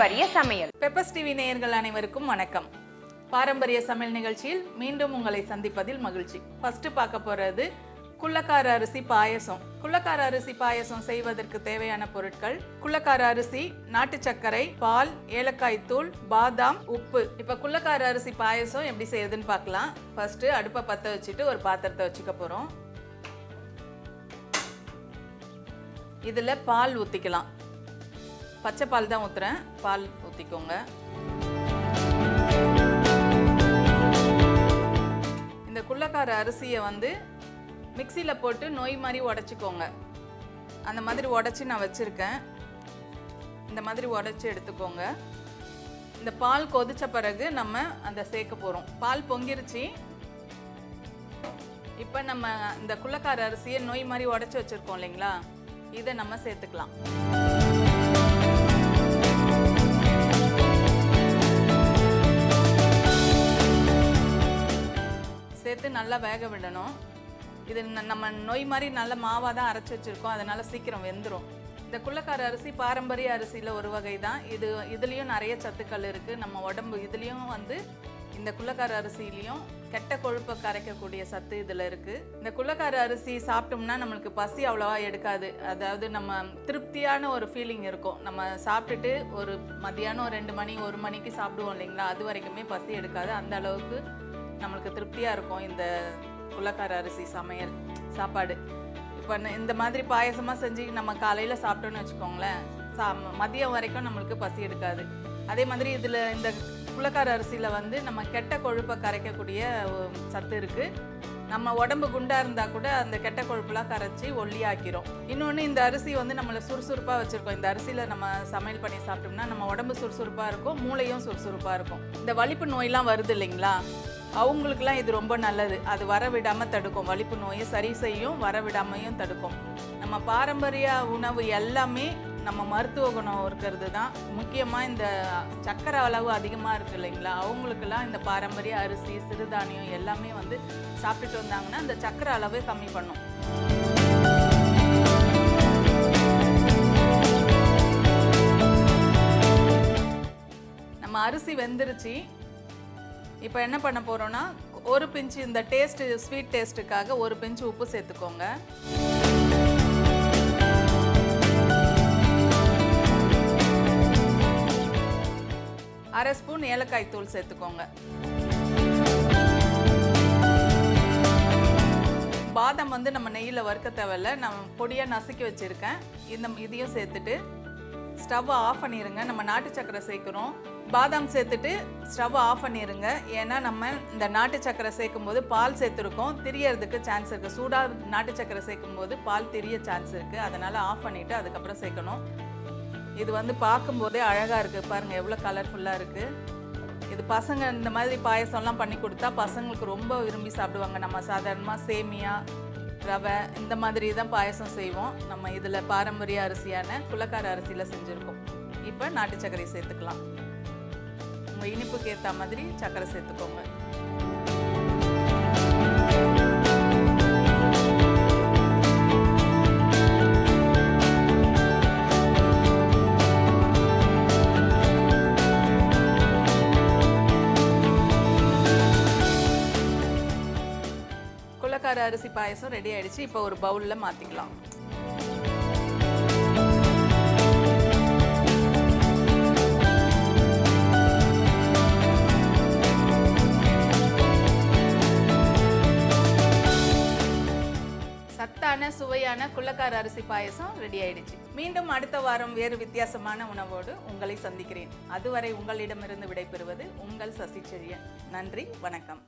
பாரம்பரிய சமையல். Peppers TV நேயர்கள் அனைவருக்கும் வணக்கம். பாரம்பரிய சமையல் நிகழ்ச்சியில் மீண்டும் உங்களை சந்திப்பதில் மகிழ்ச்சி. ஃபர்ஸ்ட் பார்க்க போறது குள்ளக்கார அரிசி பாயசம். குள்ளக்கார அரிசி பாயசம் செய்வதற்கு தேவையான பொருட்கள்: குள்ளக்கார அரிசி, நாட்டு சர்க்கரை, பால், ஏலக்காய் தூள், பாதாம், உப்பு. இப்ப குள்ளக்கார அரிசி பாயசம் எப்படி செய்யறதுன்னு பார்க்கலாம். ஃபர்ஸ்ட் அடுப்பை பற்ற வச்சுட்டு ஒரு பாத்திரத்தை வச்சுக்க போறோம். இதுல பால் ஊத்திக்கலாம். பச்சை பால் தான் ஊத்துறேன், பால் ஊத்திக்கோங்க. இந்த குள்ளக்கார அரிசியை மிக்சியில் போட்டு நொய் மாதிரி உடச்சிக்கோங்க. அந்த மாதிரி உடச்சி நான் வச்சுருக்கேன். இந்த மாதிரி உடச்சி எடுத்துக்கோங்க. இந்த பால் கொதிச்ச பிறகு நம்ம அதை சேர்க்க போகிறோம். பால் பொங்கிருச்சு. இப்போ நம்ம இந்த குள்ளக்கார அரிசியை நொய் மாதிரி உடச்சி வச்சுருக்கோம் இல்லைங்களா, இதை நம்ம சேர்த்துக்கலாம். சேர்த்து நல்லா வேக விடணும். இது நம்ம நொய் மாதிரி நல்ல மாவாக தான் அரைச்சி வச்சுருக்கோம், அதனால் சீக்கிரம் வெந்துடும். இந்த குள்ளக்கார அரிசி பாரம்பரிய அரிசியில் ஒரு வகை தான். இதுலேயும் நிறைய சத்துக்கள் இருக்குது. நம்ம உடம்பு இதுலேயும் இந்த குள்ளக்கார அரிசிலையும் கெட்ட கொழுப்பை கரைக்கக்கூடிய சத்து இதில் இருக்குது. இந்த குள்ளக்கார அரிசி சாப்பிட்டோம்னா நம்மளுக்கு பசி அவ்வளோவா எடுக்காது. அதாவது நம்ம திருப்தியான ஒரு ஃபீலிங் இருக்கும். நம்ம சாப்பிட்டுட்டு ஒரு மதியானம் 2 மணி 1 மணிக்கு சாப்பிடுவோம் இல்லைங்களா, அது வரைக்குமே பசி எடுக்காது. அந்த அளவுக்கு நம்மளுக்கு திருப்தியாக இருக்கும் இந்த குள்ளக்கார அரிசி சமையல் சாப்பாடு. இப்போ இந்த மாதிரி பாயசமாக செஞ்சு நம்ம காலையில் சாப்பிட்டோன்னு வச்சுக்கோங்களேன், மதியம் வரைக்கும் நம்மளுக்கு பசி எடுக்காது. அதே மாதிரி இதில் இந்த குள்ளக்கார அரிசியில் நம்ம கெட்ட கொழுப்பை கரைக்கக்கூடிய சத்து இருக்குது. நம்ம உடம்பு குண்டாக இருந்தால் கூட அந்த கெட்ட கொழுப்புலாம் கரைச்சி ஒல்லியாக்கிறோம். இன்னொன்று, இந்த அரிசி நம்மளை சுறுசுறுப்பாக வச்சுருக்கோம். இந்த அரிசியில் நம்ம சமையல் பண்ணி சாப்பிட்டோம்னா நம்ம உடம்பு சுறுசுறுப்பாக இருக்கும், மூளையும் சுறுசுறுப்பாக இருக்கும். இந்த வலிப்பு நோயெலாம் வருது இல்லைங்களா, அவங்களுக்குலாம் இது ரொம்ப நல்லது. அது வர விடாமல் தடுக்கும். வலிப்பு நோயை சரி செய்யும், வர விடாமையும் தடுக்கும். நம்ம பாரம்பரிய உணவு எல்லாமே நம்ம மருத்துவ குணம் இருக்கிறது தான். முக்கியமாக இந்த சர்க்கரை அளவு அதிகமாக இருக்குது இல்லைங்களா, அவங்களுக்கெல்லாம் இந்த பாரம்பரிய அரிசி, சிறுதானியம் எல்லாமே சாப்பிட்டுட்டு வந்தாங்கன்னா இந்த சர்க்கரை அளவே கம்மி பண்ணும். நம்ம அரிசி வெந்துருச்சு. இப்போ என்ன பண்ண போகிறோன்னா, ஒரு பிஞ்சு இந்த ஸ்வீட் டேஸ்ட்டுக்காக ஒரு பிஞ்சு உப்பு சேர்த்துக்கோங்க. அரை ஸ்பூன் ஏலக்காய் தூள் சேர்த்துக்கோங்க. பாதாம் நம்ம நெய்யில் வறுக்க தேவையில்ல, நான் பொடியாக நசுக்கி வச்சுருக்கேன். இதையும் சேர்த்துட்டு ஸ்டவ்வை ஆஃப் பண்ணிடுங்க. நம்ம நாட்டு சர்க்கரை சேர்க்குறோம். பாதாம் சேர்த்துட்டு ஸ்டவ்வை ஆஃப் பண்ணிடுங்க. ஏன்னா நம்ம இந்த நாட்டு சர்க்கரை சேர்க்கும் போது பால் சேர்த்துருக்கோம், திரியறதுக்கு சான்ஸ் இருக்குது. சூடாக நாட்டு சர்க்கரை சேர்க்கும் போது பால் திரிய சான்ஸ் இருக்குது. அதனால் ஆஃப் பண்ணிவிட்டு அதுக்கப்புறம் சேர்க்கணும். இது பார்க்கும்போதே அழகாக இருக்குது. பாருங்கள் எவ்வளோ கலர்ஃபுல்லாக இருக்குது. இது பசங்க இந்த மாதிரி பாயசம்லாம் பண்ணி கொடுத்தா பசங்களுக்கு ரொம்ப விரும்பி சாப்பிடுவாங்க. நம்ம சாதாரணமாக சேமியா, ரவை இந்த மாதிரி தான் பாயசம் செய்வோம். நம்ம இதில் பாரம்பரிய அரிசியான குள்ளக்கார அரிசியில் செஞ்சுருக்கோம். இப்போ நாட்டு சர்க்கரை சேர்த்துக்கலாம். உங்கள் இனிப்புக்கு ஏற்ற மாதிரி சர்க்கரை சேர்த்துக்கோங்க. குள்ளக்கார அரிசி பாயசம் ரெடி ஆயிடுச்சு. இப்போ ஒரு பவுலில் மாற்றிக்கலாம். சத்தான சுவையான குள்ளக்கார அரிசி பாயசம் ரெடி ஆயிடுச்சு. மீண்டும் அடுத்த வாரம் வேறு வித்தியாசமான உணவோடு உங்களை சந்திக்கிறேன். அதுவரை உங்களிடமிருந்து விடைபெறுவது உங்கள் சசி செழியன். நன்றி, வணக்கம்.